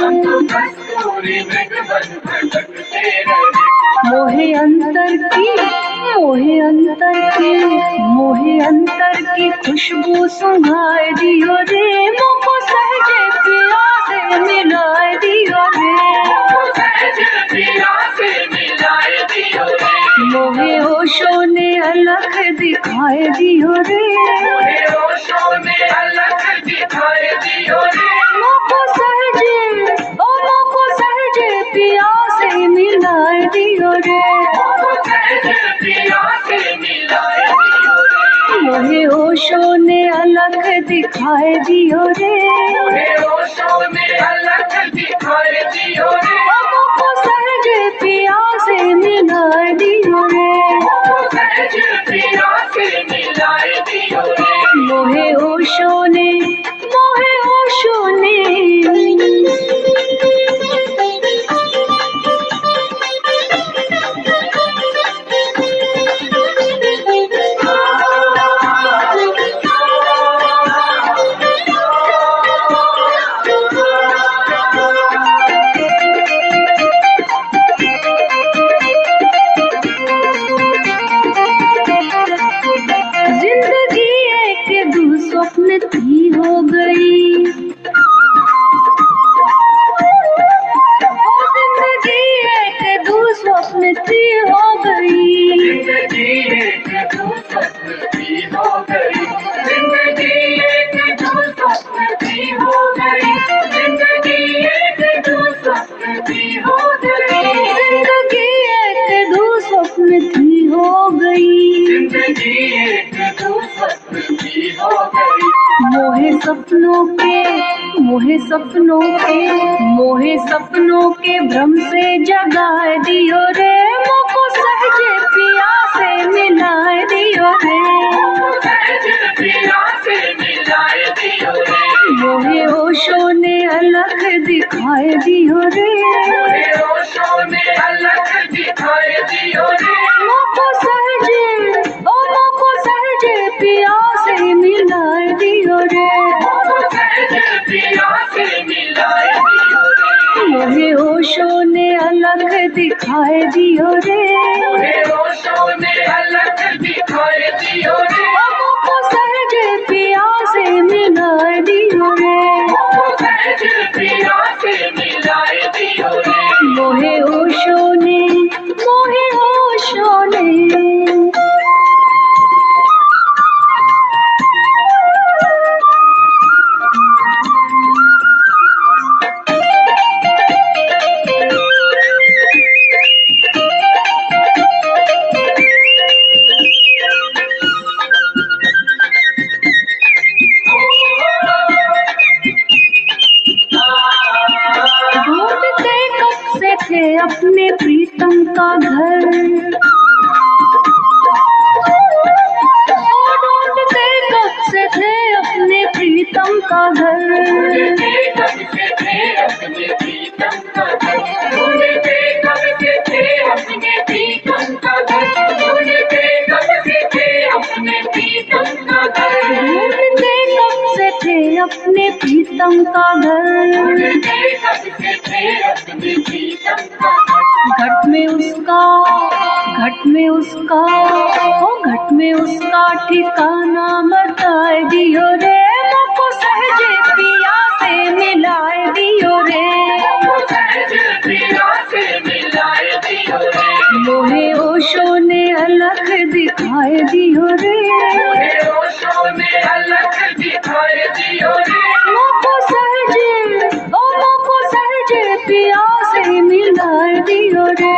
कस्तूरी मृग बन भटकते रहे। मोहे अंतर की, मोहे अंतर की, मोहे अंतर की खुशबू सुंघाए दियो रे, मोको सहजे पिया से मिलाए दियो रे, सहजे पिया से मिलाए दियो रे। मोहे ओशो ने अलग दिखाए दियो रे, मोहे ओशो ने अलग दिखाए दियो रे। मोको सहजे, ओ मोको सहजे पिया से मिलाए दियो रे, सहजे पिया से मिलाए दियो रे। मोहे ओशो ने अलग दिखाए दियो रे, मोहे ओशो ने अलग दिखाए दियो रे। मोको सहजे पिया से मिलाए दियो रे, सहजे पिया से मिलाए दियो रे। मोहे ओशो ने, मोहे ओशो ने। जिंदगी एक दू स्वप्न थी हो गई, जिंदगी एक दू स्वप्न थी हो गई, जिंदगी एक दो स्वप्न की हो गई। जिंदगी एक दो स्वप्न की हो गई। जिंदगी एक दो स्वप्न की हो गई। जिंदगी एक दू स्वप्न थी हो गई, जिंदगी एक दो स्वप्न की हो गई। मोहे सपनों के, मोहे सपनों के, मोहे सपनों के भ्रम से जगाए दियो रे, मोको सहजे पिया से मिलाए दियो रे, सहजे पिया से मिलाए दियो रे। मोहे ओशो ने अलग दिखाए दियो रे, मोहे ओशो ने अलग दिखाए दियो रे। मोको सहजे, ओ मोको सहजे पिया से मिलाए दियो रे, सहजे पिया से मिलाए दियो रे। मोहे ओशो ने अलग दिखाए दियो रे, मोहे ओशो ने अलग दिखाए दियो रे। मोको सहजे पिया से मिलाए दियो रे, सहजे पिया से मिलाए दियो रे। मोहे ओशो ने, मोहे ओशो ने। ढूंढते कब से थे अपने प्रीतम का घर, ढूंढते कब से थे अपने प्रीतम का घर, कब से थे अपने प्रीतम का घर। ढूंढते कब से थे अपने प्रीतम का घर। ढूंढते कब से थे अपने प्रीतम का घर। ढूंढते कब से थे अपने प्रीतम का घर, ढूंढते कब से थे अपने प्रीतम का घर। घट में उसका, घट में उसका, ओ घट में उसका ठिकाना बताए दियो रे, मोको सहजे पिया से मिलाए दियो रे, सहजे पिया से मिलाए दियो रे। मोहे ओशो ने अलग दिखाए दियो रे, मोहे ओशो ने अलग दिखाए दियो रे। मोको सहजे, ओ मोको सहजे पिया से मिलाए दियो रे,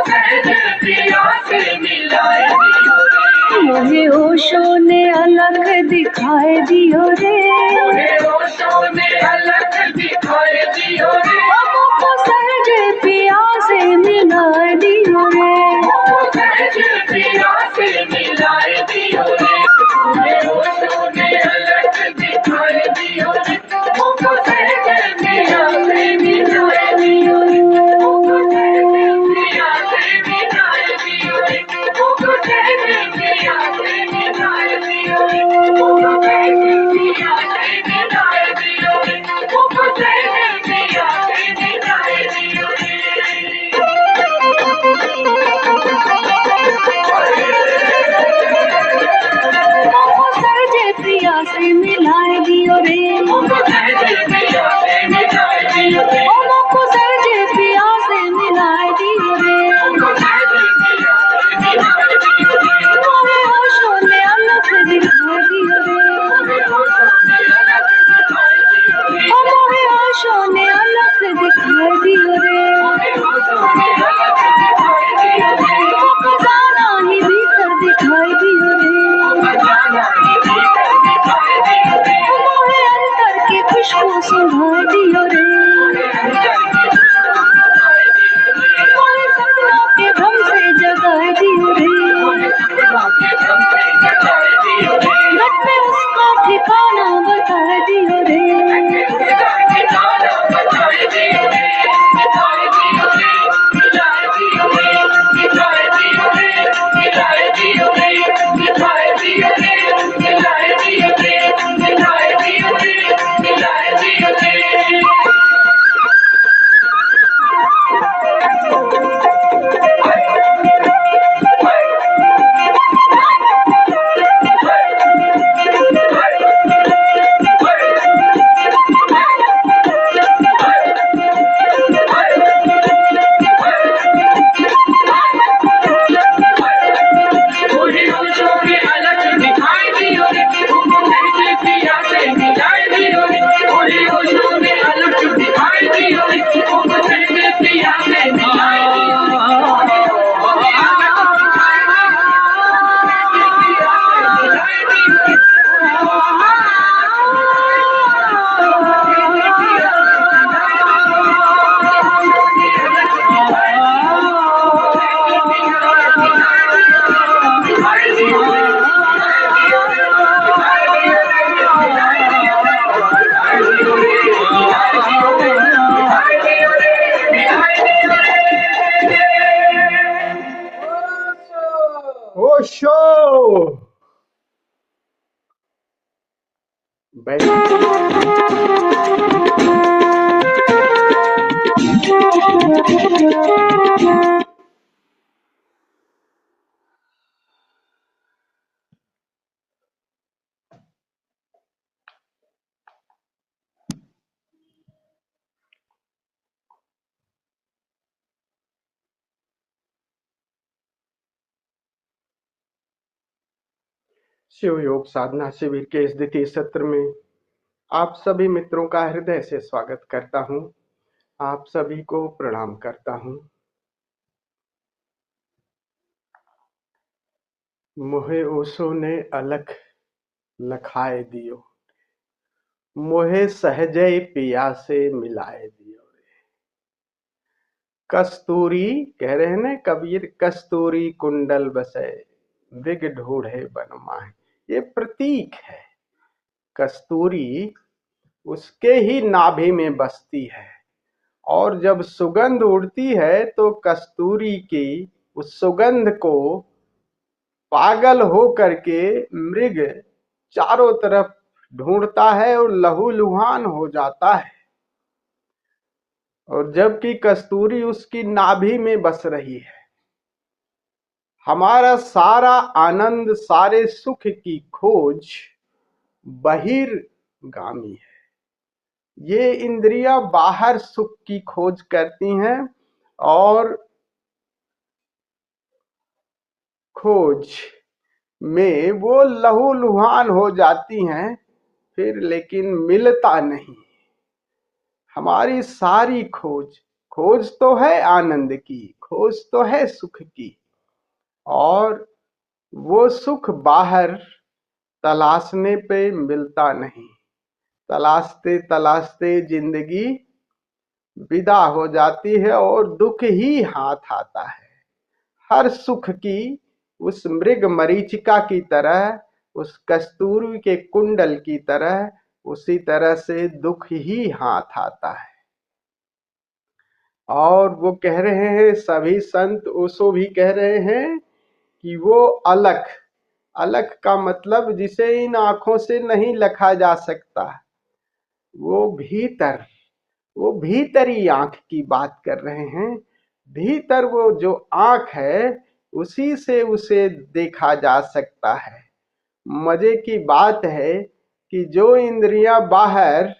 सहजे पिया से मिलाए दियो रे। मोहे ओशो ने अलग दिखाए दियो रे, मोहे ओशो ने अलग दिखाए दियो रे। मोको सहजे पिया से मिलाए दियो रे, सहजे पिया से मिलाए दियो रे। मोहे ओशो ने अलग दिखाए दियो रे। मोको सहजे पिया से मिलाए दियो रे। मोको सहजे पिया से मिलाए दियो रे। मोको सहजे पिया से मिलाए दियो रे। मोको सहजे पिया से मिलाए दियो रे। सुंघा दियो रे, मोहे सपनों के भ्रम से जगा दियो रे, घट में उसका ठिकाना बता दियो रे, ओशो शिव योग साधना शिविर के इस द्वितीय सत्र में आप सभी मित्रों का हृदय से स्वागत करता हूं। आप सभी को प्रणाम करता हूं। मोहे ओशो ने अलख लखाए दियो, मोहे सहजय पिया से मिलाए दियो रे। कस्तूरी कह रहे हैं ना कबीर, कस्तूरी कुंडल बसे विग ढूढ़े बन माहे। ये प्रतीक है। कस्तूरी उसके ही नाभि में बसती है और जब सुगंध उड़ती है तो कस्तूरी की उस सुगंध को पागल हो करके मृग चारों तरफ ढूंढता है और लहूलुहान हो जाता है। और जबकि कस्तूरी उसकी नाभि में बस रही है। हमारा सारा आनंद, सारे सुख की खोज बहिर्गामी है। ये इंद्रियां बाहर सुख की खोज करती हैं और खोज में वो लहूलुहान हो जाती हैं, फिर लेकिन मिलता नहीं। हमारी सारी खोज तो है आनंद की, खोज तो है सुख की, और वो सुख बाहर तलाशने पे मिलता नहीं। तलाशते तलाशते जिंदगी विदा हो जाती है और दुख ही हाथ आता है। हर सुख की उस मृग मरीचिका की तरह, उस कस्तूरी के कुंडल की तरह, उसी तरह से दुख ही हाथ आता है। और वो कह रहे हैं, सभी संत ओशो भी कह रहे हैं कि वो अलख, अलख का मतलब जिसे इन आंखों से नहीं लखा जा सकता, वो भीतर, वो भीतरी आंख की बात कर रहे हैं। भीतर वो जो आंख है उसी से उसे देखा जा सकता है। मजे की बात है कि जो इंद्रियां बाहर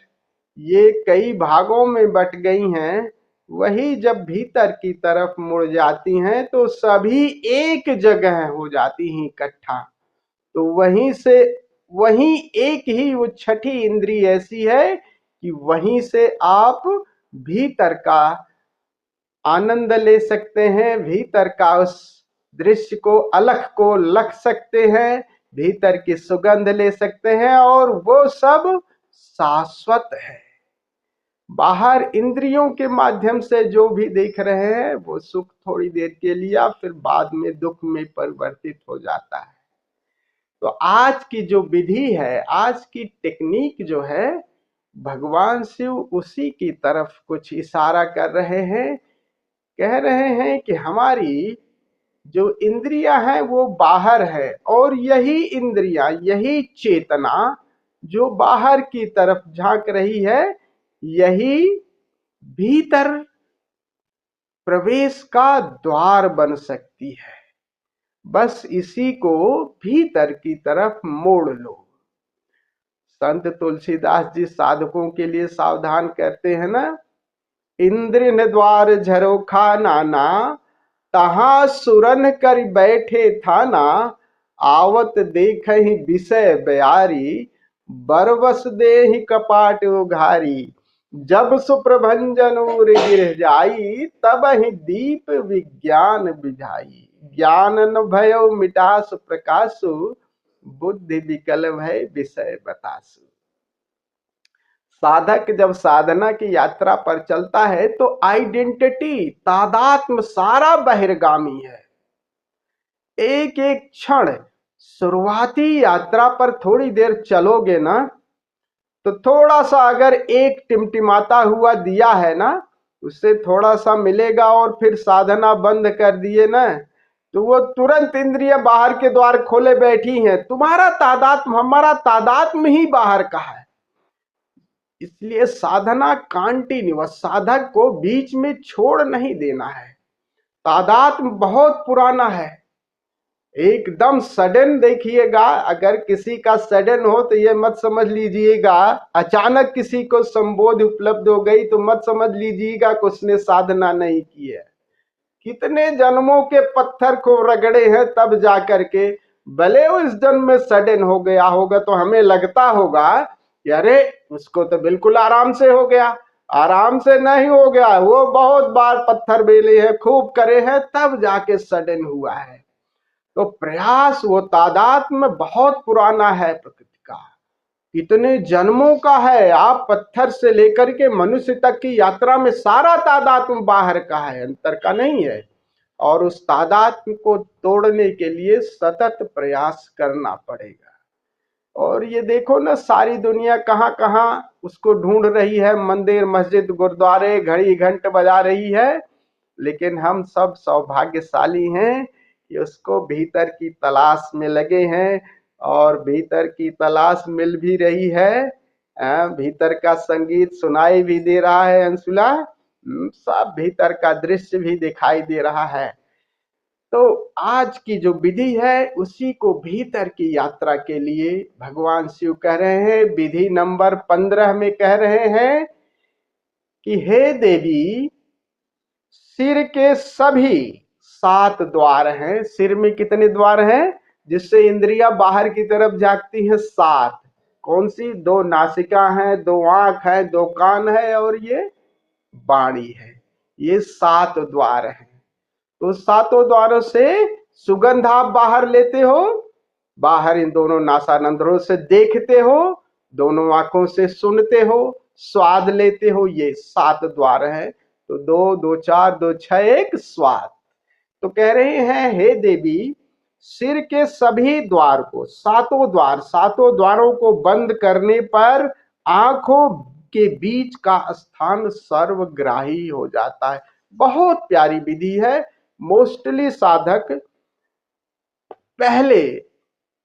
ये कई भागों में बट गई हैं, वही जब भीतर की तरफ मुड़ जाती हैं तो सभी एक जगह हो जाती हैं इकट्ठा। तो वहीं एक ही वो छठी इंद्री ऐसी है कि वहीं से आप भीतर का आनंद ले सकते हैं, भीतर का उस दृश्य को, अलख को लख सकते हैं, भीतर की सुगंध ले सकते हैं, और वो सब शाश्वत है। बाहर इंद्रियों के माध्यम से जो भी देख रहे हैं वो सुख थोड़ी देर के लिए, फिर बाद में दुख में परिवर्तित हो जाता है। तो आज की जो विधि है, आज की टेक्निक जो है, भगवान शिव उसी की तरफ कुछ इशारा कर रहे हैं। कह रहे हैं कि हमारी जो इंद्रियां हैं वो बाहर है, और यही इंद्रियां, यही चेतना जो बाहर की तरफ झांक रही है, यही भीतर प्रवेश का द्वार बन सकती है। बस इसी को भीतर की तरफ मोड़ लो। संत तुलसीदास जी साधकों के लिए सावधान करते हैं ना, इंद्र न द्वार झरोखा नाना, तहां सुरन कर बैठे थाना, आवत देख ही विषय बयारी, बरवस देहि कपाट उघारी, जब सुप्रभंजन उर गिर जाई, तब ही दीप विज्ञान बिझाई, ज्ञान न भयो मिटासु प्रकाशु, बुद्धि विकल भय विषय बतासु। साधक जब साधना की यात्रा पर चलता है तो आइडेंटिटी, तादात्म्य सारा बहिर्गामी है। एक एक क्षण, शुरुआती यात्रा पर थोड़ी देर चलोगे ना, तो थोड़ा सा अगर एक टिमटिमाता हुआ दिया है ना, उससे थोड़ा सा मिलेगा, और फिर साधना बंद कर दिए ना, तो वो तुरंत इंद्रिय बाहर के द्वार खोले बैठी हैं। तुम्हारा तादात्म्य, हमारा तादात्म्य ही बाहर का है। इसलिए साधना कंटिन्यूअस, साधक को बीच में छोड़ नहीं देना है। तादात्म्य बहुत पुराना है। एकदम सडन देखिएगा, अगर किसी का सडन हो तो ये मत समझ लीजिएगा, अचानक किसी को संबोध उपलब्ध हो गई तो मत समझ लीजिएगा कि उसने साधना नहीं की है। कितने जन्मों के पत्थर को रगड़े हैं, तब जाकर के भले वो इस जन्म में सडन हो गया होगा, तो हमें लगता होगा कि अरे उसको तो बिल्कुल आराम से हो गया। आराम से नहीं हो गया, वो बहुत बार पत्थर बेले हैं, खूब करे हैं, तब जाके सडन हुआ है। तो प्रयास, वो तादात्म्य बहुत पुराना है प्रकृति का, कितने जन्मों का है। आप पत्थर से लेकर के मनुष्य तक की यात्रा में सारा तादात्म्य बाहर का है, अंतर का नहीं है। और उस तादात्म्य को तोड़ने के लिए सतत प्रयास करना पड़ेगा। और ये देखो ना, सारी दुनिया कहाँ कहाँ उसको ढूंढ रही है, मंदिर मस्जिद गुरुद्वारे घड़ी घंट बजा रही है, लेकिन हम सब सौभाग्यशाली हैं कि उसको भीतर की तलाश में लगे हैं, और भीतर की तलाश मिल भी रही है। भीतर का संगीत सुनाई भी दे रहा है अंशुला, सब भीतर का दृश्य भी दिखाई दे रहा है। तो आज की जो विधि है, उसी को भीतर की यात्रा के लिए भगवान शिव कह रहे हैं। विधि नंबर 15 में कह रहे हैं कि हे देवी, सिर के सभी 7 द्वार हैं। सिर में कितने द्वार हैं जिससे इंद्रियां बाहर की तरफ झांकती हैं? 7। कौन सी? 2 नासिका हैं, 2 आंख है, 2 कान है, और ये वाणी है। ये 7 द्वार हैं। तो 7 द्वारों से सुगंध आप बाहर लेते हो, बाहर इन दोनों नासानंदरों से देखते हो, दोनों आंखों से सुनते हो, स्वाद लेते हो। ये 7 द्वार हैं। तो 2, 2, 4, 2, 6, 1 स्वाद। तो कह रहे हैं, हे देवी, सिर के सभी द्वार को, 7 द्वारों को बंद करने पर आंखों के बीच का स्थान सर्वग्राही हो जाता है। बहुत प्यारी विधि है। मोस्टली साधक पहले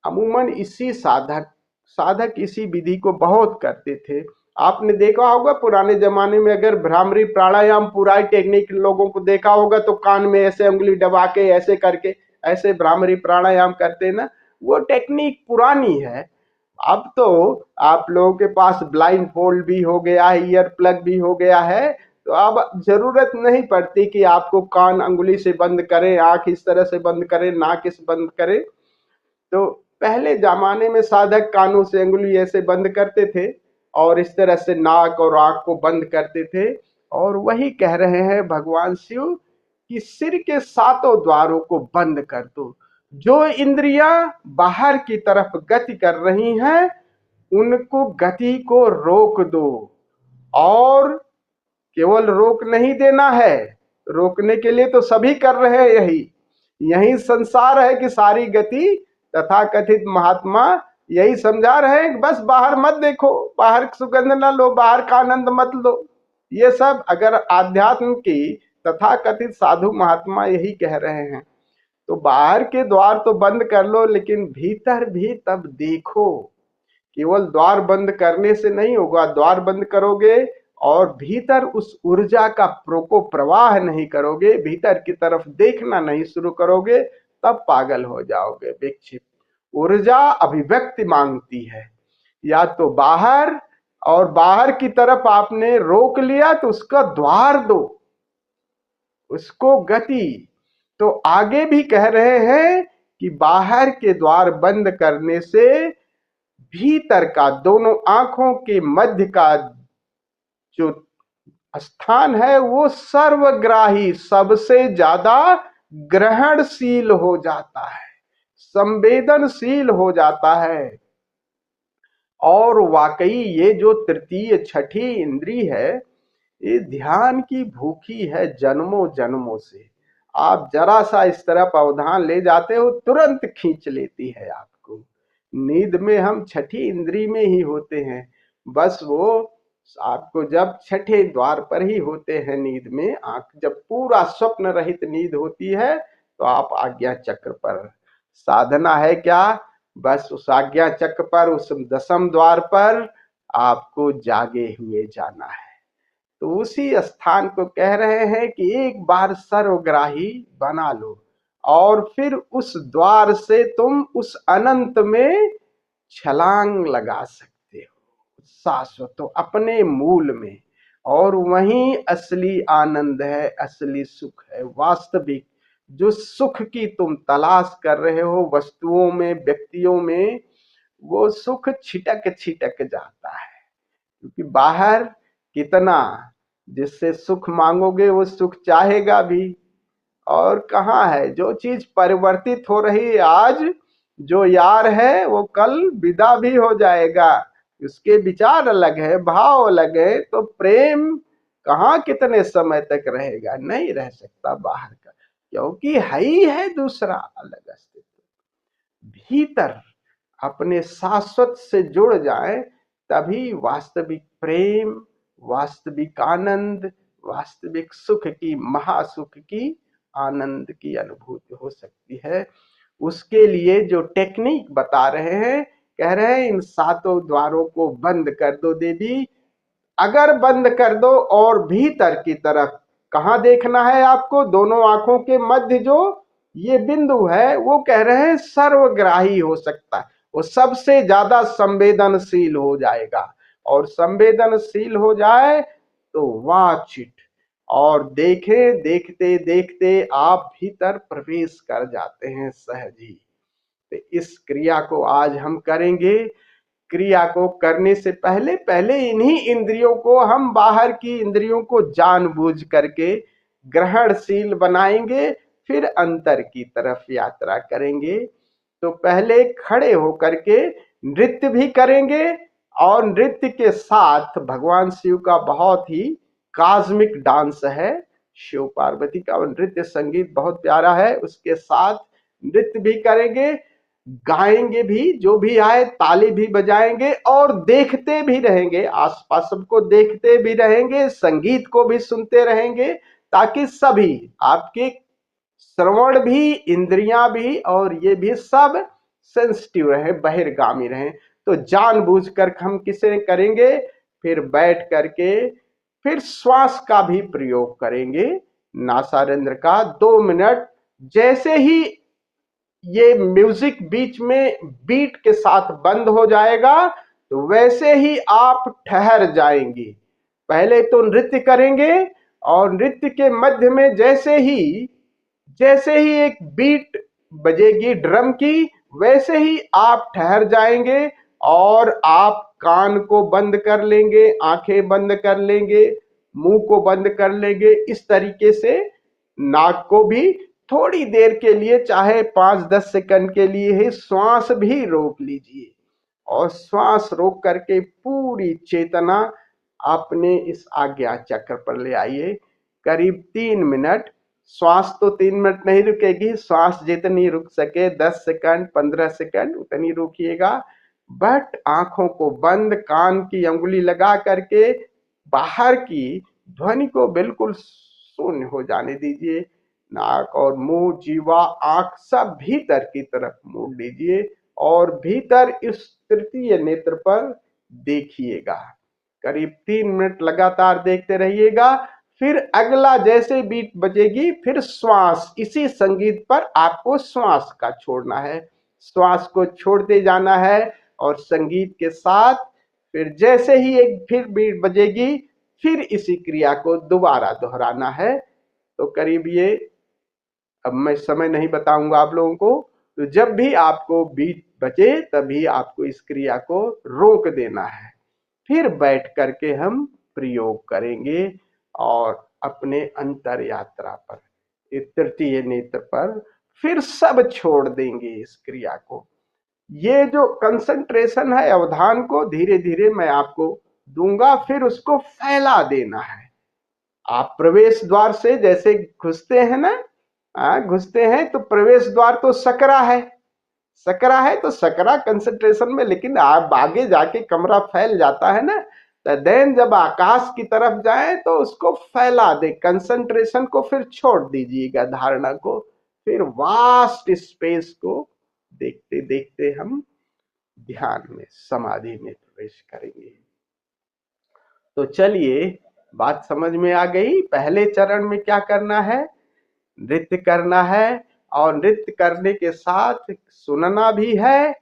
अमूमन साधक इसी विधि को बहुत करते थे। आपने देखा होगा पुराने जमाने में, अगर भ्रामरी प्राणायाम पूरा टेक्निक लोगों को देखा होगा, तो कान में ऐसे उंगली दबा के ऐसे करके ऐसे भ्रामरी प्राणायाम करते ना, वो टेक्निक पुरानी है। अब तो आप लोगों के पास ब्लाइंड फोल्ड भी हो गया है, ईयर प्लग भी हो गया है, तो अब जरूरत नहीं पड़ती कि आपको कान अंगुली से बंद करें, आंख इस तरह से बंद करें, नाक इस बंद करें। तो पहले जमाने में साधक कानों से अंगुली ऐसे बंद करते थे और इस तरह से नाक और आंख को बंद करते थे। और वही कह रहे हैं भगवान शिव कि सिर के 7 द्वारों को बंद कर दो। जो इंद्रियां बाहर की तरफ गति कर रही हैं, उनको गति को रोक दो, और केवल रोक नहीं देना है, रोकने के लिए तो सभी कर रहे हैं। यही संसार है कि सारी गति तथा कथित महात्मा यही समझा रहे हैं कि बस बाहर मत देखो, बाहर सुगंध न लो, बाहर का आनंद मत लो। ये सब अगर आध्यात्म की तथा कथित साधु महात्मा यही कह रहे हैं, तो बाहर के द्वार तो बंद कर लो, लेकिन भीतर भी तब देखो। केवल द्वार बंद करने से नहीं होगा, द्वार बंद करोगे और भीतर उस ऊर्जा का प्रवाह नहीं करोगे, भीतर की तरफ देखना नहीं शुरू करोगे, तब पागल हो जाओगे, विक्षिप्त। ऊर्जा अभिव्यक्ति मांगती है, या तो बाहर, और बाहर की तरफ आपने रोक लिया तो उसका द्वार दो, उसको गति। तो आगे भी कह रहे हैं कि बाहर के द्वार बंद करने से भीतर का, दोनों आंखों के मध्य का जो स्थान है वो सर्वग्राही, सबसे ज्यादा ग्रहणशील हो जाता है, संवेदनशील हो जाता है। और वाकई ये जो तृतीय छठी इंद्री है, ये ध्यान की भूखी है जन्मों जन्मों से। आप जरा सा इस तरफ अवधान ले जाते हो, तुरंत खींच लेती है आपको। नींद में हम छठी इंद्री में ही होते हैं, बस वो आपको जब छठे द्वार पर ही होते हैं नींद में, आंख जब पूरा स्वप्न रहित नींद होती है तो आप आज्ञा चक्र पर। साधना है क्या? बस उस आज्ञा चक्र पर, उस दसम द्वार पर आपको जागे हुए जाना है। तो उसी स्थान को कह रहे हैं कि एक बार सर्वग्राही बना लो, और फिर उस द्वार से तुम उस अनंत में छलांग लगा सकते हो, शाश्वत तो अपने मूल में। और वहीं असली आनंद है, असली सुख है, वास्तविक जो सुख की तुम तलाश कर रहे हो वस्तुओं में, व्यक्तियों में, वो सुख छिटक छिटक जाता है। क्योंकि बाहर कितना जिससे सुख मांगोगे वो सुख चाहेगा भी, और कहाँ है जो चीज परिवर्तित हो रही है। आज जो यार है वो कल विदा भी हो जाएगा, उसके विचार अलग है, भाव अलग है। तो प्रेम कहाँ कितने समय तक रहेगा? नहीं रह सकता बाहर का, क्योंकि है ही है दूसरा अलग अस्तित्व। भीतर अपने शाश्वत से जुड़ जाए, तभी वास्तविक प्रेम, वास्तविक आनंद, वास्तविक सुख की, महासुख की, आनंद की अनुभूति हो सकती है। उसके लिए जो टेक्निक बता रहे हैं, कह रहे हैं इन सातों द्वारों को बंद कर दो देवी। अगर बंद कर दो और भीतर की तरफ कहाँ देखना है आपको? दोनों आंखों के मध्य जो ये बिंदु है, वो कह रहे हैं सर्वग्राही हो सकता है, वो सबसे ज्यादा संवेदनशील हो जाएगा। और संवेदनशील हो जाए तो वॉच इट, और देखे, देखते देखते आप भीतर प्रवेश कर जाते हैं सहज ही। तो इस क्रिया को आज हम करेंगे। क्रिया को करने से पहले पहले इन्हीं इंद्रियों को, हम बाहर की इंद्रियों को जानबूझ करके ग्रहणशील बनाएंगे, फिर अंतर की तरफ यात्रा करेंगे। तो पहले खड़े होकर के नृत्य भी करेंगे, और नृत्य के साथ भगवान शिव का बहुत ही कॉस्मिक डांस है, शिव पार्वती का नृत्य संगीत बहुत प्यारा है, उसके साथ नृत्य भी करेंगे, गाएंगे भी, जो भी आए ताली भी बजाएंगे, और देखते भी रहेंगे, आसपास सबको देखते भी रहेंगे, संगीत को भी सुनते रहेंगे, ताकि सभी आपके श्रवण भी, इंद्रियां भी, और ये भी सब सेंसिटिव रहे, बहिर्गामी रहे। तो जानबूझकर हम किसे करेंगे? फिर बैठ करके फिर श्वास का भी प्रयोग करेंगे, नासारंध्र का 2 मिनट। जैसे ही ये म्यूजिक बीच में बीट के साथ बंद हो जाएगा, तो वैसे ही आप ठहर जाएंगे। पहले तो नृत्य करेंगे, और नृत्य के मध्य में जैसे ही एक बीट बजेगी ड्रम की, वैसे ही आप ठहर जाएंगे, और आप कान को बंद कर लेंगे, आंखें बंद कर लेंगे, मुंह को बंद कर लेंगे। इस तरीके से नाक को भी थोड़ी देर के लिए, चाहे 5-10 सेकंड के लिए ही, श्वास भी रोक लीजिए, और श्वास रोक करके पूरी चेतना अपने इस आज्ञा चक्र पर ले आइए। करीब 3 मिनट। श्वास तो 3 मिनट नहीं रुकेगी, श्वास जितनी रुक सके 10 सेकंड 15 सेकंड उतनी रुकिएगा। बट आंखों को बंद, कान की अंगुली लगा करके बाहर की ध्वनि को बिल्कुल शून्य हो जाने दीजिए। नाक और मुंह, जीवा, आंख सब भीतर की तरफ मोड़ लीजिए और भीतर इस तृतीय नेत्र पर देखिएगा। करीब 3 मिनट लगातार देखते रहिएगा। फिर अगला जैसे बीट बजेगी फिर श्वास, इसी संगीत पर आपको श्वास का छोड़ना है, श्वास को छोड़ते जाना है और संगीत के साथ फिर जैसे ही एक फिर बीट बजेगी फिर इसी क्रिया को दोबारा दोहराना है। तो करीब ये, अब मैं समय नहीं बताऊंगा आप लोगों को, तो जब भी आपको बीट बजे तभी आपको इस क्रिया को रोक देना है। फिर बैठ करके हम प्रयोग करेंगे और अपने अंतर यात्रा पर, तृतीय नेत्र पर फिर सब छोड़ देंगे इस क्रिया को। ये जो कंसंट्रेशन है, अवधान को धीरे धीरे मैं आपको दूंगा, फिर उसको फैला देना है। आप प्रवेश द्वार से जैसे घुसते हैं ना, घुसते हैं तो प्रवेश द्वार तो सकरा है, सकरा है तो सकरा कंसंट्रेशन में, लेकिन आप आगे जाके कमरा फैल जाता है ना, तो देन जब आकाश की तरफ जाए तो उसको फैला दे, कंसंट्रेशन को फिर छोड़ दीजिएगा, धारणा को, फिर वास्ट स्पेस को देखते देखते हम ध्यान में, समाधि में प्रवेश करेंगे। तो चलिए, बात समझ में आ गई। पहले चरण में क्या करना है? नृत्य करना है, और नृत्य करने के साथ सुनना भी है,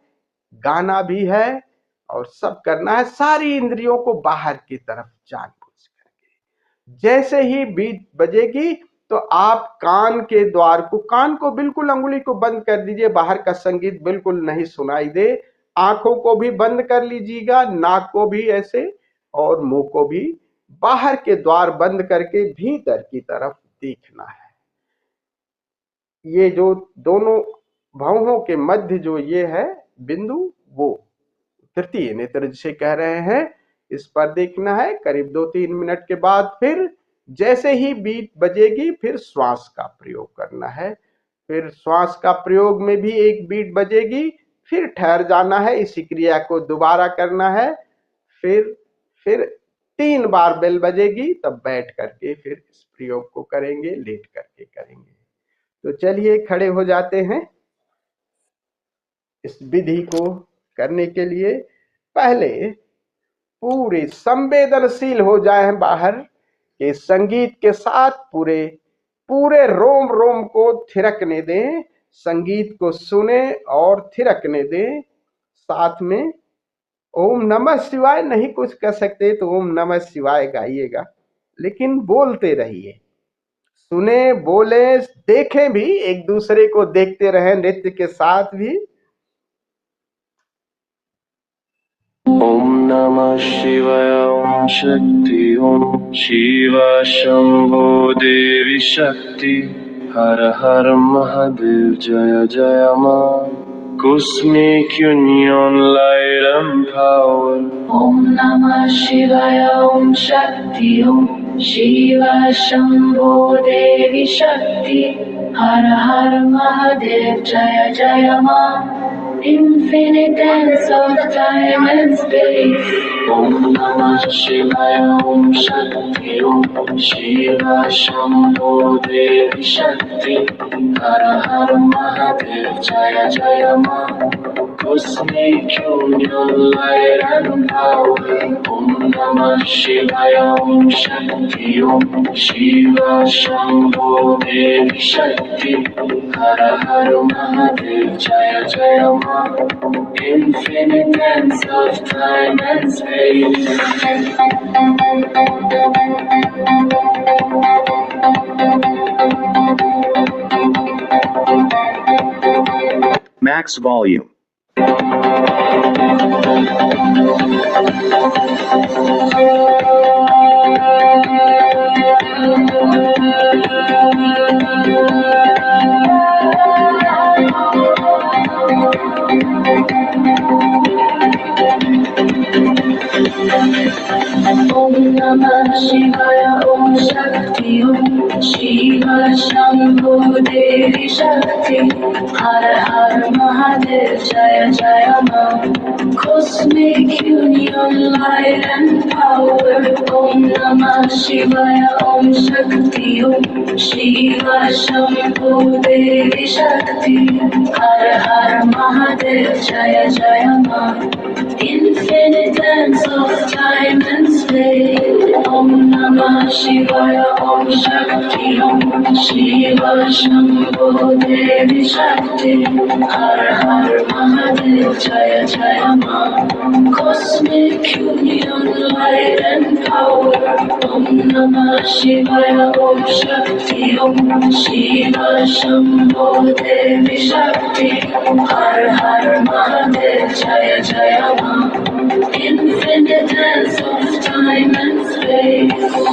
गाना भी है, और सब करना है, सारी इंद्रियों को बाहर की तरफ जानबूझ करके। जैसे ही बीट बजेगी तो आप कान के द्वार को, कान को बिल्कुल अंगुली को बंद कर दीजिए, बाहर का संगीत बिल्कुल नहीं सुनाई दे। आंखों को भी बंद कर लीजिएगा, नाक को भी ऐसे, और मुंह को भी, बाहर के द्वार बंद करके भीतर की तरफ देखना है। ये जो दोनों भौहों के मध्य जो ये है बिंदु, वो तृतीय नेत्र जिसे कह रहे हैं, इस पर देखना है। करीब 2-3 मिनट के बाद फिर जैसे ही बीट बजेगी फिर श्वास का प्रयोग करना है। फिर श्वास का प्रयोग में भी एक बीट बजेगी, फिर ठहर जाना है, इसी क्रिया को दोबारा करना है। फिर 3 बार बेल बजेगी, तब बैठ करके फिर इस प्रयोग को करेंगे, लेट करके करेंगे। तो चलिए खड़े हो जाते हैं। इस विधि को करने के लिए पहले पूरे संवेदनशील हो जाए बाहर के संगीत के साथ, पूरे रोम रोम को थिरकने दें, संगीत को सुने और थिरकने दें। साथ में ओम नमः शिवाय नहीं कुछ कर सकते तो ओम नमः शिवाय गाइएगा, लेकिन बोलते रहिए, सुने, बोले, देखें भी, एक दूसरे को देखते रहें नृत्य के साथ भी। ओम नमः शिवाय। ओम शक्ति। ओम शिवा शंभो देवी शक्ति। हर हर महादेव जय जय मां। Cosmic union, light and power. Om Namah Shivaya. Om Shakti. Om Shiva Shambho Devi Shakti. Har Har Mahadev Jaya Jaya Ma. Infinite dance of time and space. Om Namah Shivaya. Om Shakti. Om Shiva Shambho Devi Shakti. Har Har Mahadev Jaya Jaya Ma. Cosmic union, light and power. Om Namah Shivaya. Om Shakti. Om Shiva Shambho Devi Shakti. Har Har Mahadev Jaya Jaya Ma. Infinite dance of time and space. Max volume. Om शिवाय ओम शक्ति ओम शिव शंभो देवी शक्ति हर हर महादेव जय जय मा Cosmic union light and power Om Namah Shivaya Om Shakti Om Shiva Shambho Devi Shakti Har Har Mahadev Jaya Jaya Ma Infinite dance of time and space Om Namah Shivaya Om Shakti Om Shiva Shambho Devi Shakti Har Har Mahadev Jaya Jaya Ma Cosmic union light and power Om Namah Shivaya Om Shakti Om Shiva Shambho Devi Shakti Har Har Mahadev Jaya Jaya Ma Infinite dance of time and space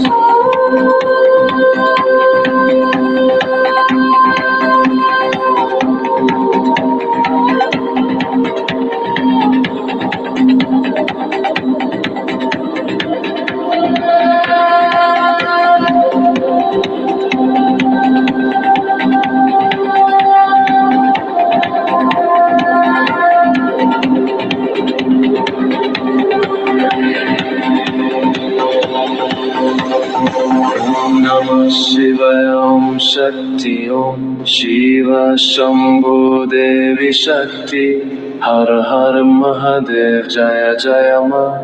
Shivaya Om Shakti Om Shiva Shambho Devi Shakti Har Har Mahadev Jaya Jaya Ma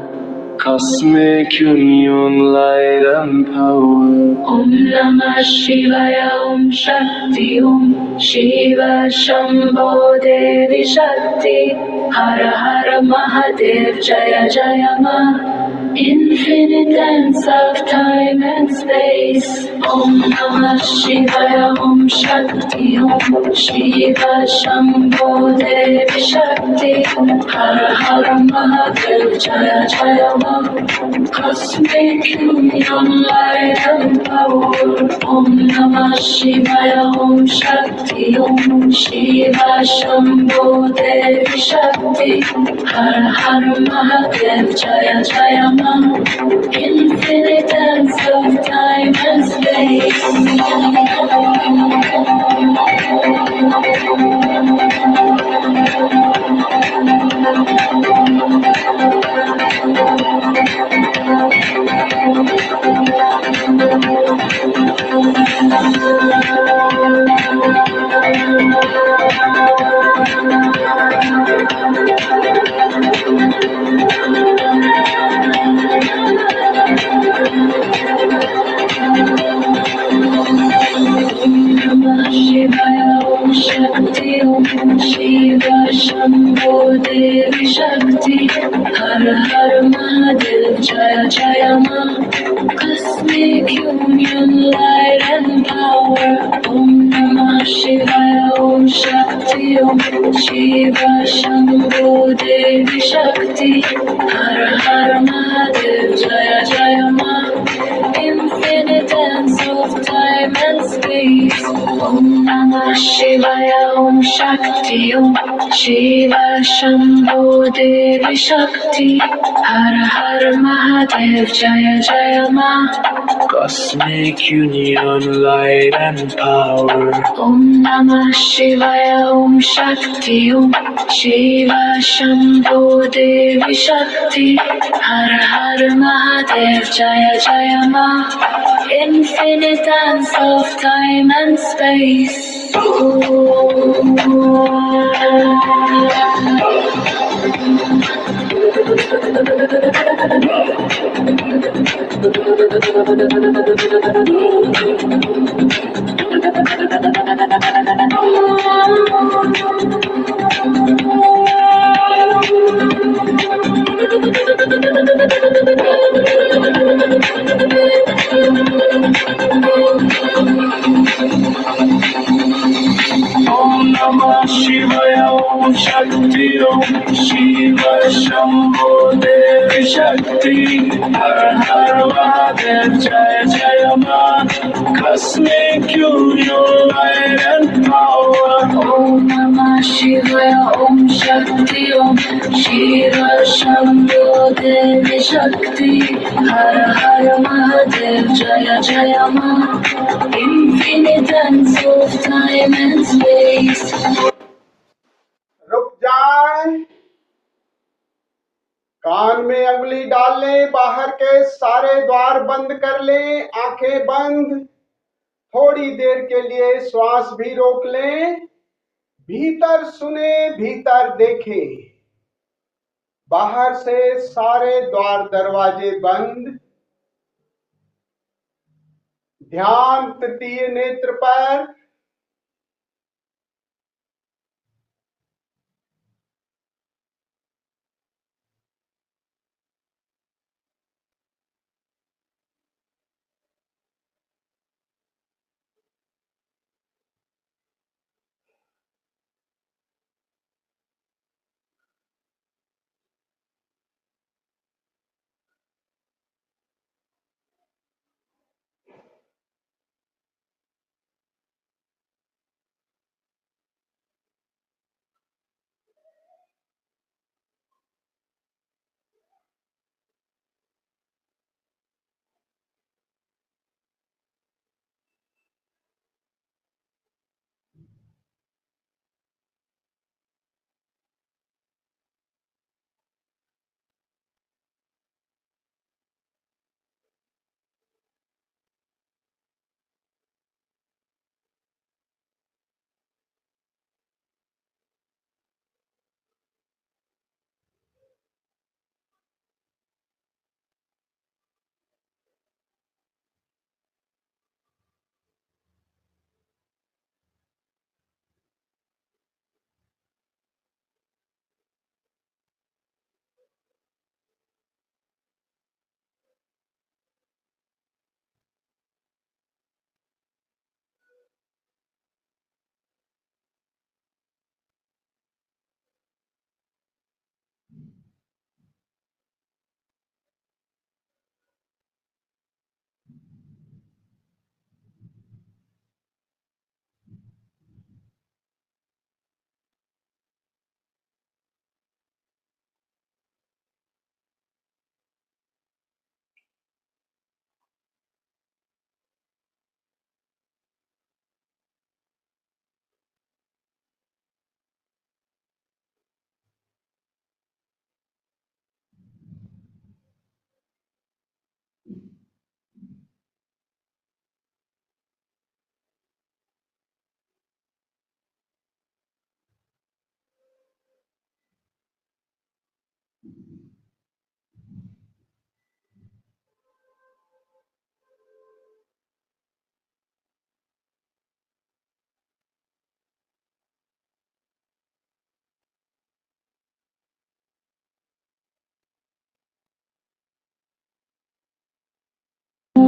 Cosmic union light and power Om Namah Shivaya Om Shakti Om Shiva Shambho Devi Shakti Har Har Mahadev Jaya Jaya Ma Infinite dance of time and space Om Namah Shivaya Om Shakti Om Shiva Shambho Devi Shakti Har Har Mahadev Jaya Jaya Ma Cosmic union light and power Om Namah Shivaya Om Shakti Om Shiva Shambho Devi Shakti Har Har Mahadev Jaya Jaya Ma Infinite dance of time and space Shivaya Om Shakti Om Shiva Shambho Devi Shakti Har Har Mahadev Jaya Jaya Ma Cosmic union light and power Om Namah Shivaya Om Shakti Om Shiva Shambho Devi Shakti Har Har Mahadev Jaya Jaya Ma Infinite dance of time and space Om Namah Shivaya Om Shakti Om Shiva Shambho Devi Shakti Har Har Mahadev Jaya Jaya Ma Cosmic union light and power Om Namah Shivaya Om Shakti Om Shiva Shambho Devi Shakti Har Har Mahadev Jaya Jaya Ma Infinite dance of time and space Om Namah Shivaya Om Shakti Om Shiva Shambho Devi Shakti Har Har Mahadev Jaya Jaya Ma Cosmic union light and power Om Namah शिवाय ओम शक्ति ओम शिव शंभो देवी शक्ति हर हर महादेव जय जय मा infinite of time and space रुक जाए, कान में अंगुली डाल लें, बाहर के सारे द्वार बंद कर लें, आंखें बंद, थोड़ी देर के लिए श्वास भी रोक लें, भीतर सुने, भीतर देखें, बाहर से सारे द्वार दरवाजे बंद, ध्यान तृतीय नेत्र पर,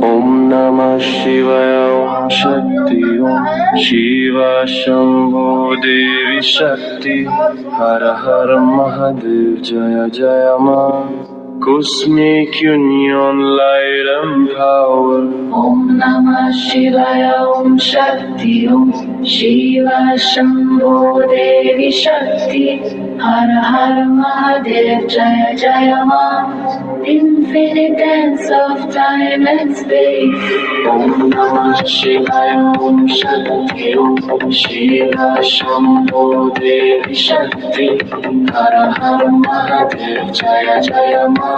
ओम नमः शिवाय ओम शक्ति ओम शिव शंभो देवी शक्ति हर हर महादेव जय जय मा Cosmic union, light and power. Om Namah Shivaya Om Shakti Om Shiva Shambho Devi Shakti Har Har Mahadev Jaya Jaya Ma Infinite dance of time and space. Om Namah Shivaya Om Shakti Om Shiva Shambho Devi Shakti Har Har Mahadev Jaya Jaya Ma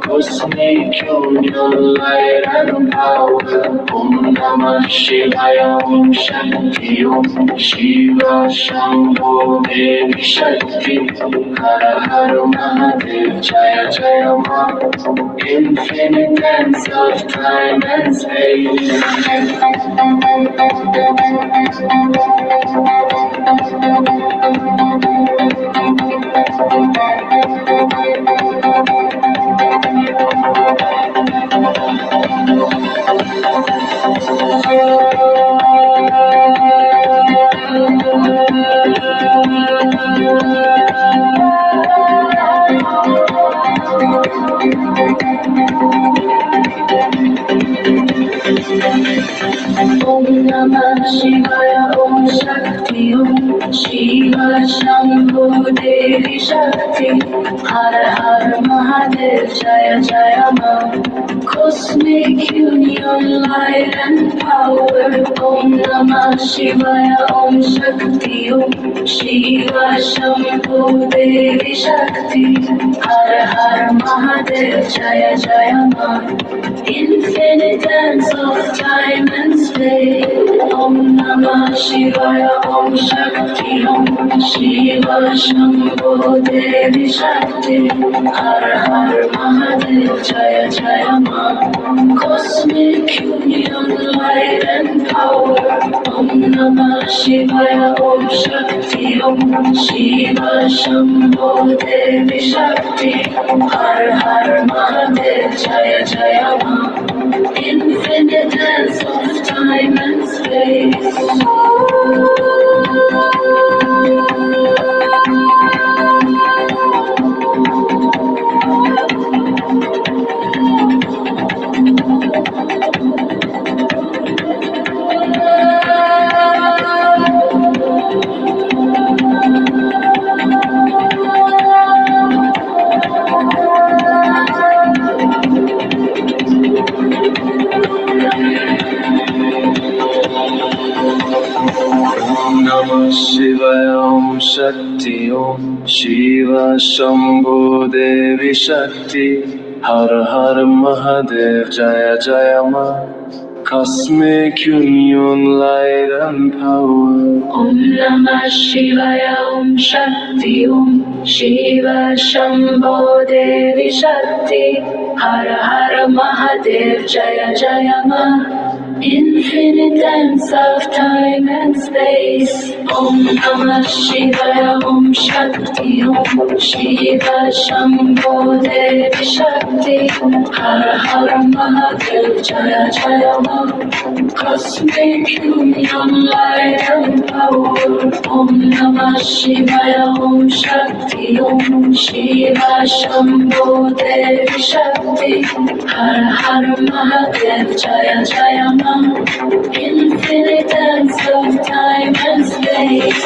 Cosmic union, light and power. Om Namah Shivaya Om Shakti Om Shiva Shambho Devi Shakti Har Har Mahadev Jaya Jaya Ma Infinite dance of time and space. Om Namah Shivaya Om शक्ति ओम शिव शंभो देवी शक्ति हर हर महादेव जय जय मां Cosmic union light and power Om Namah Shivaya Om Shakti Om Shiva Shambho Devi Shakti Har Har Mahadev Jaya Jaya Ma Infinite dance of time and space Om Namah Shivaya Om Shakti Om Shiva Shambho Devi Shakti Har Har Mahadev Jaya Jaya Ma Cosmic union light and power Om Namah Shivaya Om Shakti Om Shiva Shambho Devi Shakti Har Har Mahadev Jaya Jaya Ma Infinite dance of time and space Om Namah Shivaya Om Shakti Om Shiva Shambho Devi Shakti Har Har Mahadev Jaya Jaya Ma Cosmic Union Light and Power Om Namah Shivaya Om Shakti Om Shiva Shambho Devi Shakti Har Har Mahadev Jaya Jaya Ma Infinite dance of time and space Om Namah Shivaya Om Shakti Om Shiva Shambho Devi Shakti Har Har Mahadev Jaya Jaya Ma Cosmic union light and power Om Namah Shivaya Om Shakti Om Shiva Shambho Devi Shakti Har Har Mahadev Jaya Jaya Ma Infinite dance of time and space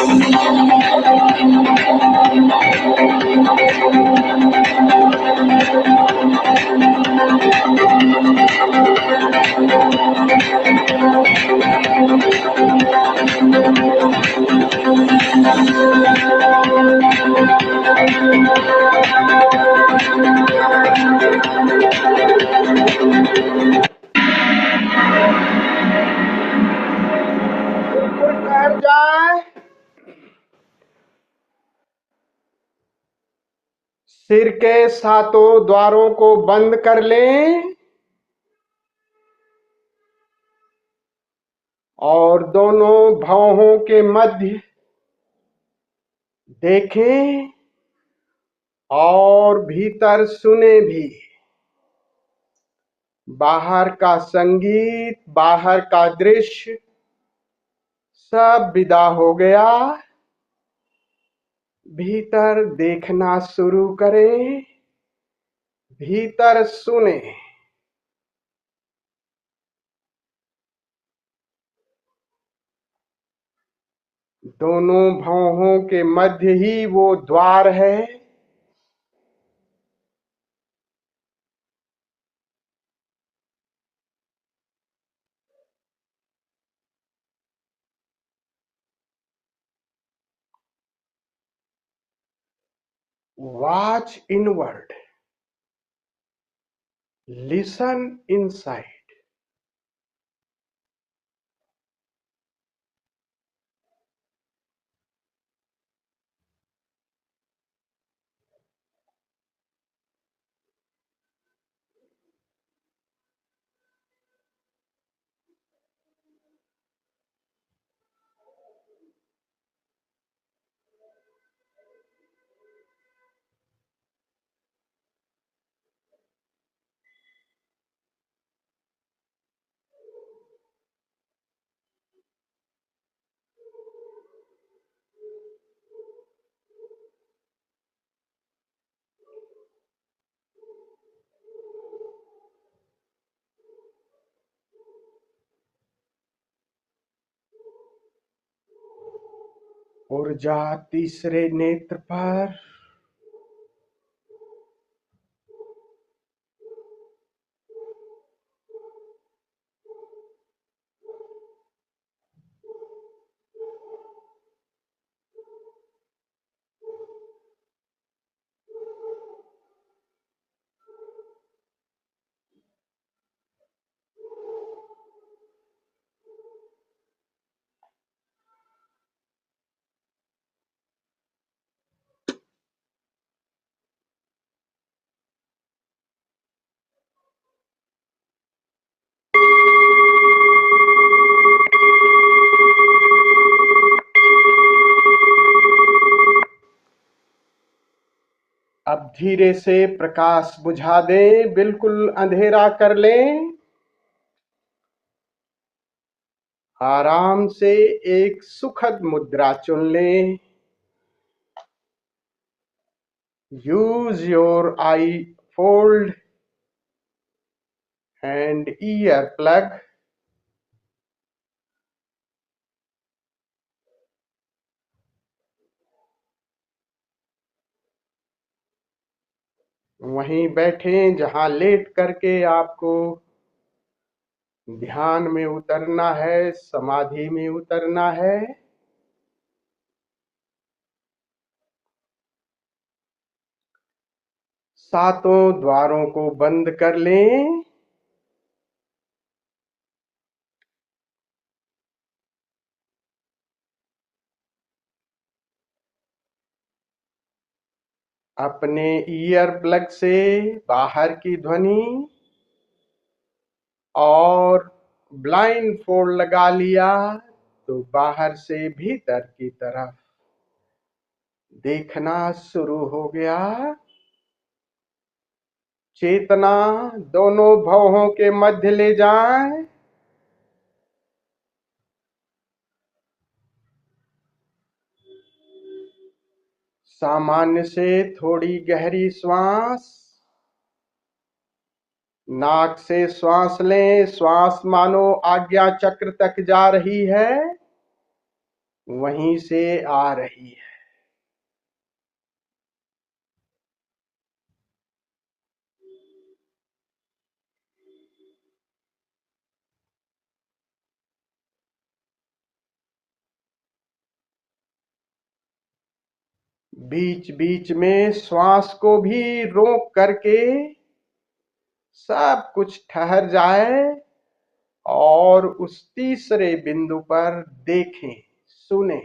बिल्कुल ठहर जाए, सिर के सातों द्वारों को बंद कर लें और दोनों भौहों के मध्य देखें और भीतर सुने भी। बाहर का संगीत, बाहर का दृश्य सब विदा हो गया। भीतर देखना शुरू करें, भीतर सुने। दोनों भौहों के मध्य ही वो द्वार है। Watch inward, listen inside. ऊर्जा तीसरे नेत्र पर, अब धीरे से प्रकाश बुझा दें, बिल्कुल अंधेरा कर लें। आराम से एक सुखद मुद्रा चुन लें। Use your I fold and ear plug. वहीं बैठें जहां लेट करके आपको ध्यान में उतरना है, समाधि में उतरना है। सातों द्वारों को बंद कर लें। अपने ईयर प्लग से बाहर की ध्वनि और ब्लाइंड फोल्ड लगा लिया तो बाहर से भीतर की तरफ देखना शुरू हो गया। चेतना दोनों भवों के मध्य ले जाएं। सामान्य से थोड़ी गहरी श्वास। नाक से श्वास लें, श्वास मानो आज्ञा चक्र तक जा रही है, वहीं से आ रही है। बीच बीच में श्वास को भी रोक करके सब कुछ ठहर जाए और उस तीसरे बिंदु पर देखें, सुने।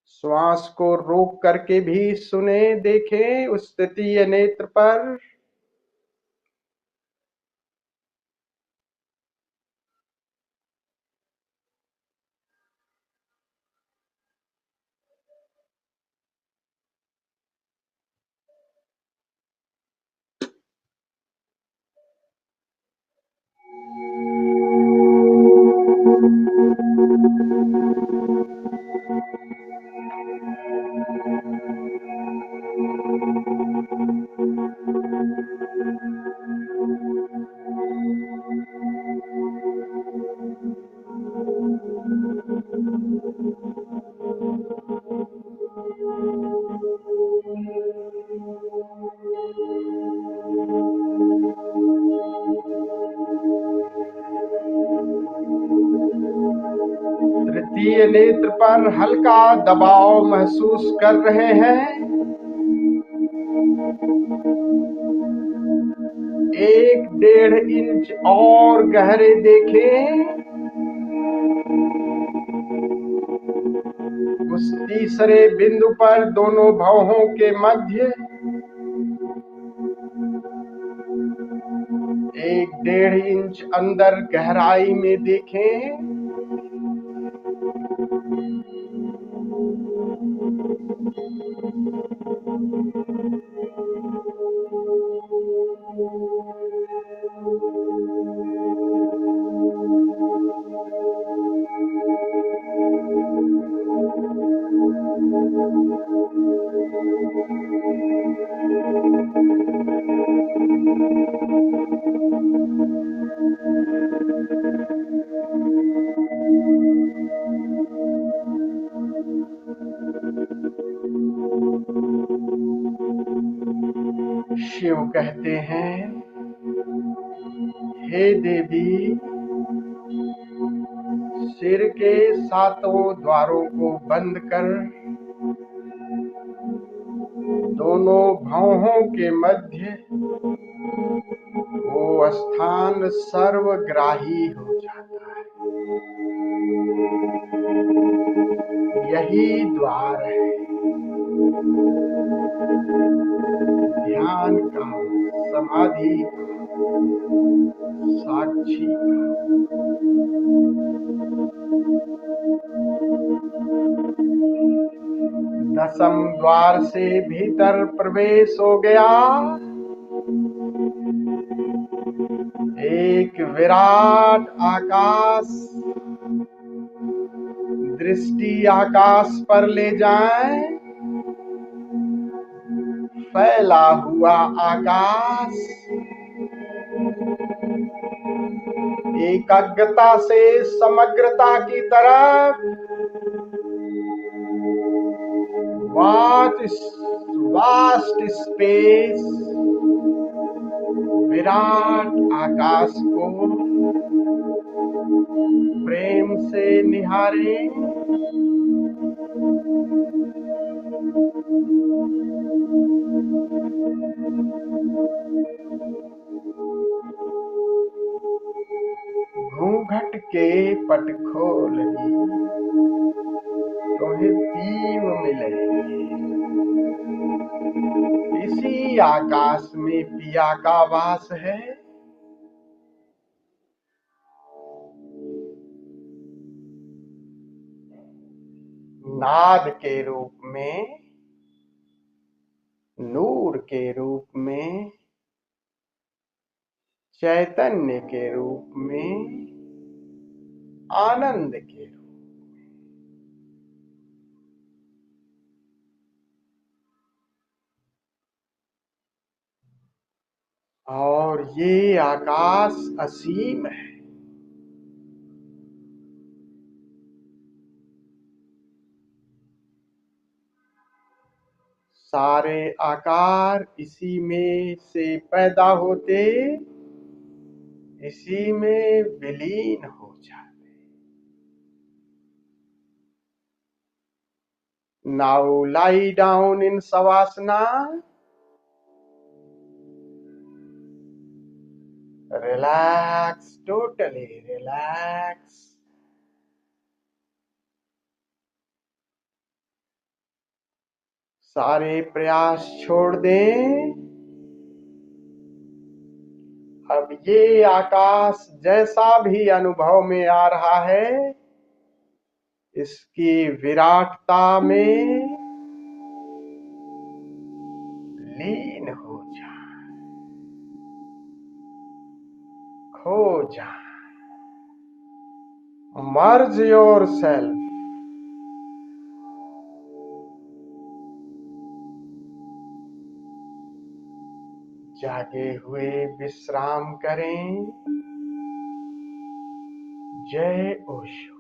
श्वास को रोक करके भी सुने, देखें उस तृतीय नेत्र पर। तृतीय नेत्र पर हल्का दबाव महसूस कर रहे हैं। 1-1.5 इंच और गहरे देखें। उस तीसरे बिंदु पर दोनों भवों के मध्य 1-1.5 इंच अंदर गहराई में देखें। कहते हैं, हे देवी, सिर के 7 द्वारों को बंद कर दोनों भौहों के मध्य वो स्थान सर्वग्राही हो जाता है। यही द्वार है ध्यान का, समाधि का, साक्षी का। दसम द्वार से भीतर प्रवेश हो गया। एक विराट आकाश, दृष्टि आकाश पर ले जाएं। फैला हुआ आकाश एकाग्रता से समग्रता की तरफ, वास्ट स्पेस, विराट आकाश को प्रेम से निहारे। घूंघट के पट खोल तुम्हें पीव मिलेंगे। इसी आकाश में पिया का वास है। नाद के रूप में, नूर के रूप में, चैतन्य के रूप में, आनंद के रूप में। और ये आकाश असीम है। सारे आकार इसी में से पैदा होते, इसी में विलीन हो जाते। Now lie down in shavasana, relax, totally relax. सारे प्रयास छोड़ दें। अब ये आकाश जैसा भी अनुभव में आ रहा है, इसकी विराटता में लीन हो जाए, खो जाए। मर्ज योर सेल्फ। जागे हुए विश्राम करें। जय ओशो।